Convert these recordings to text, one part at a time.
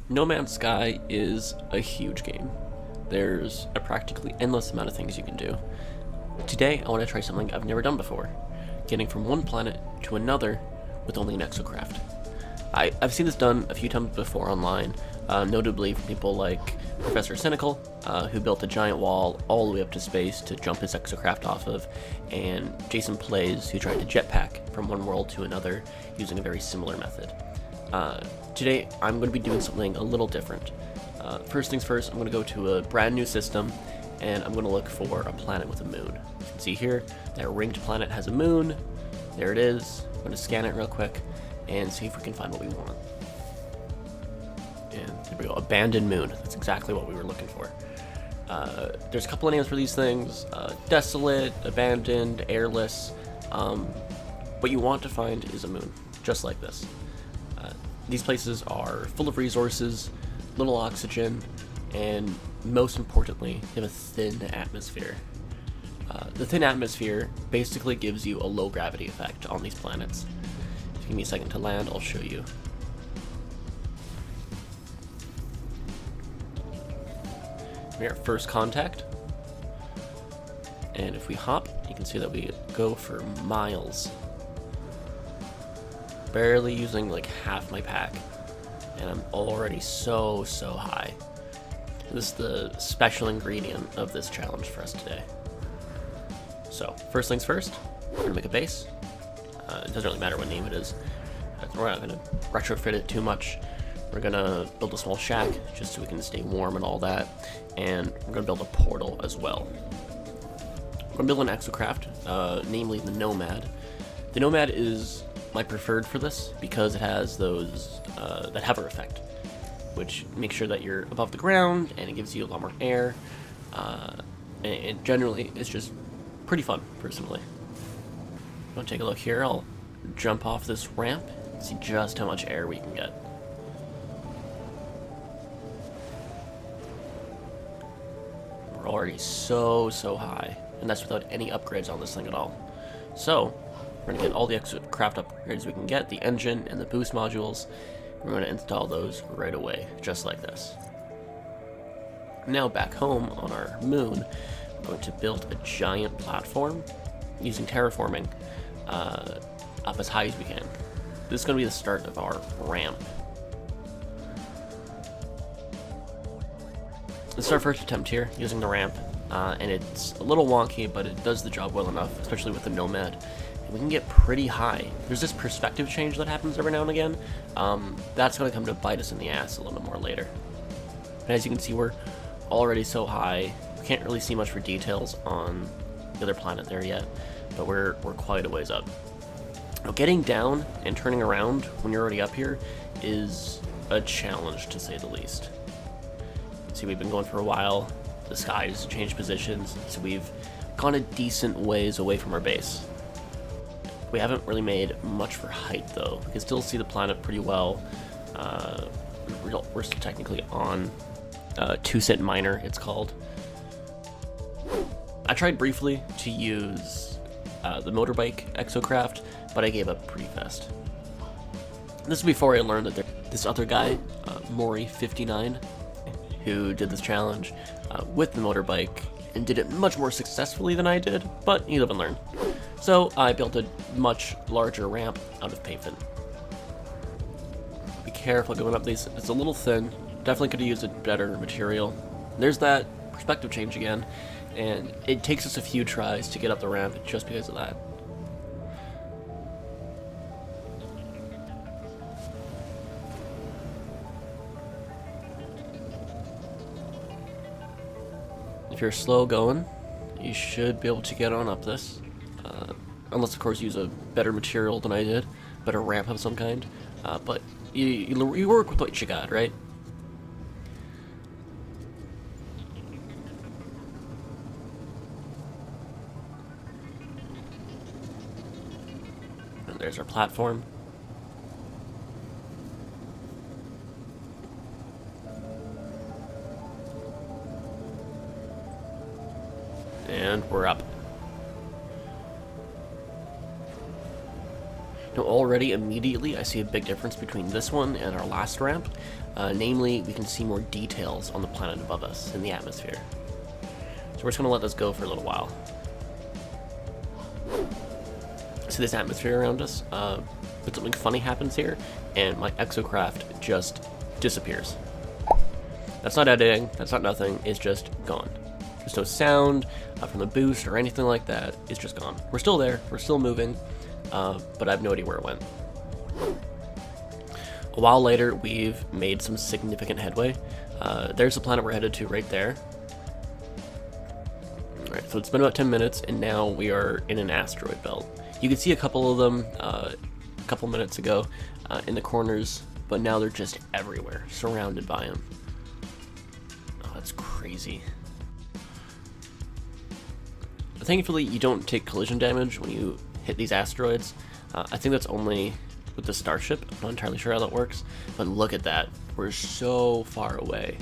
No Man's Sky is a huge game. There's a practically endless amount of things you can do. Today, I want to try something I've never done before, getting from one planet to another with only an Exocraft. I've seen this done a few times before online, notably from people like Professor Cynical, who built a giant wall all the way up to space to jump his Exocraft off of, and Jason Plays, who tried to jetpack from one world to another using a very similar method. Today, I'm going to be doing something a little different. First things first, I'm going to go to a brand new system, and I'm going to look for a planet with a moon. You can see here, that ringed planet has a moon. There it is. I'm going to scan it real quick and see if we can find what we want. And there we go, abandoned moon. That's exactly what we were looking for. There's a couple of names for these things. Desolate, abandoned, airless. What you want to find is a moon, just like this. These places are full of resources, little oxygen, and most importantly, they have a thin atmosphere. The thin atmosphere basically gives you a low gravity effect on these planets. If you give me a second to land, I'll show you. We're at first contact, and if we hop, you can see that we go for miles. Barely using like half my pack, and I'm already so high. This is the special ingredient of this challenge for us today. So first things first, we're gonna make a base. It doesn't really matter what name it is. We're not gonna retrofit it too much. We're gonna build a small shack just so we can stay warm and all that, and we're gonna build a portal as well. We're gonna build an Exocraft, namely the Nomad. The Nomad is my preferred for this because it has those that hover effect, which makes sure that you're above the ground and it gives you a lot more air, and generally it's just pretty fun personally. I'll take a look here. I'll jump off this ramp and see just how much air we can get. We're already so high, and that's without any upgrades on this thing at all. So we're going to get all the Exocraft upgrades we can get, the engine and the boost modules. We're going to install those right away, just like this. Now back home on our moon, we're going to build a giant platform using terraforming up as high as we can. This is going to be the start of our ramp. This is our first attempt here using the ramp, and it's a little wonky, but it does the job well enough, especially with the Nomad. We can get pretty high. There's this perspective change that happens every now and again. That's going to come to bite us in the ass a little bit more later. And as you can see, we're already so high. We can't really see much for details on the other planet there yet, but we're quite a ways up. Now, getting down and turning around when you're already up here is a challenge, to say the least. See, we've been going for a while. The sky has changed positions, so we've gone a decent ways away from our base. We haven't really made much for height, though. We can still see the planet pretty well. We're still technically on 2 Cent Minor, it's called. I tried briefly to use the motorbike Exocraft, but I gave up pretty fast. This is before I learned that this other guy, Mori59, who did this challenge with the motorbike and did it much more successfully than I did, but you live and learn. So I built a much larger ramp out of pavement. Be careful going up these. It's a little thin. Definitely could have used a better material. There's that perspective change again, and it takes us a few tries to get up the ramp just because of that. If you're slow going, you should be able to get on up this. Unless, of course, you use a better material than I did, better ramp of some kind. But you work with what you got, right? And there's our platform. And we're up. Now already, immediately, I see a big difference between this one and our last ramp. Namely, we can see more details on the planet above us in the atmosphere. So we're just going to let this go for a little while. See this atmosphere around us? But something funny happens here, and my Exocraft just disappears. That's not editing, that's not nothing, it's just gone. There's no sound from the boost or anything like that, it's just gone. We're still there, we're still moving, but I have no idea where it went. A while later, we've made some significant headway. There's the planet we're headed to right there. Alright, so it's been about 10 minutes, and now we are in an asteroid belt. You can see a couple of them a couple minutes ago in the corners, but now they're just everywhere, surrounded by them. Oh, that's crazy. Thankfully, you don't take collision damage when you hit these asteroids. I think that's only with the Starship. I'm not entirely sure how that works, but look at that. We're so far away.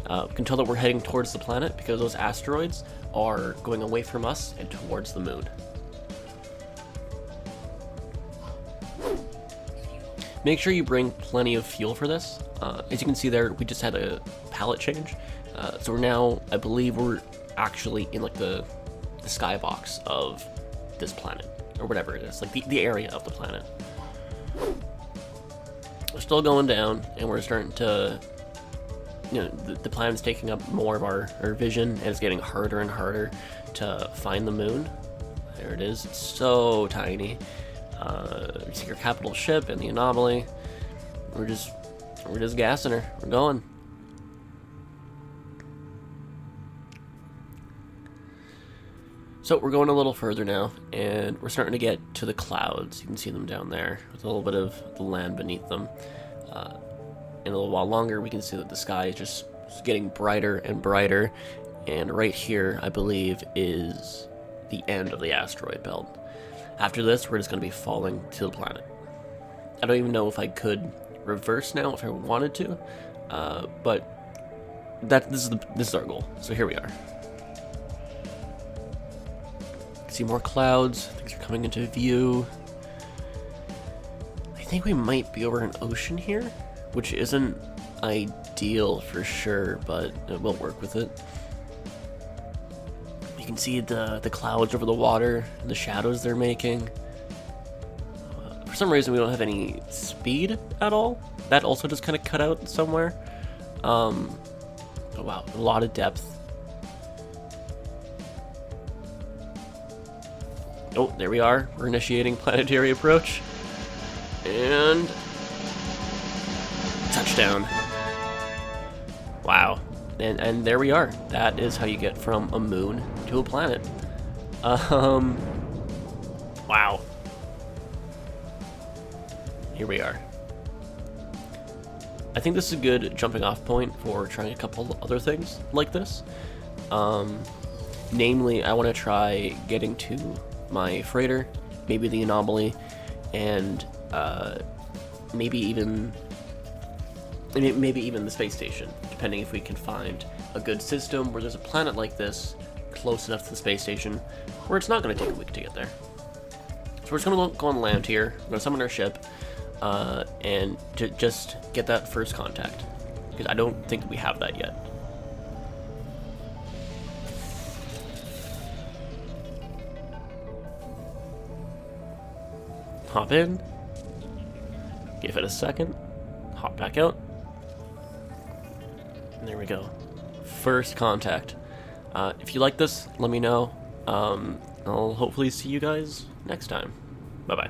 We can tell that we're heading towards the planet because those asteroids are going away from us and towards the moon. Make sure you bring plenty of fuel for this. As you can see there, we just had a palette change. So we're now, I believe we're actually in like the skybox of this planet, or whatever it is, like the area of the planet. We're still going down, and we're starting to, you know, the planet's taking up more of our vision, and it's getting harder and harder to find the moon. There it is, it's so tiny. See your capital ship and the anomaly. We're just gassing her. We're going. So we're going a little further now, and we're starting to get to the clouds. You can see them down there with a little bit of the land beneath them. In a little while longer, we can see that the sky is just getting brighter and brighter. And right here, I believe, is the end of the asteroid belt. After this, we're just going to be falling to the planet. I don't even know if I could reverse now if I wanted to, but this is our goal. So here we are. See more clouds. Things are coming into view. I think we might be over an ocean here, which isn't ideal for sure, but we'll work with it. You can see the clouds over the water, the shadows they're making. For some reason, we don't have any speed at all. That also just kind of cut out somewhere. Oh wow, a lot of depth. Oh, there we are. We're initiating planetary approach. And touchdown. Wow. And there we are. That is how you get from a moon to a planet. Wow. Here we are. I think this is a good jumping off point for trying a couple other things like this. Namely, I want to try getting to my freighter, maybe the anomaly, and maybe even the space station, depending if we can find a good system where there's a planet like this close enough to the space station where it's not going to take a week to get there. So we're just going to go on land here. We're going to summon our ship and just get that first contact, because I don't think we have that yet. Hop in, give it a second, hop back out, and there we go. First contact. If you like this, let me know. I'll hopefully see you guys next time. Bye-bye.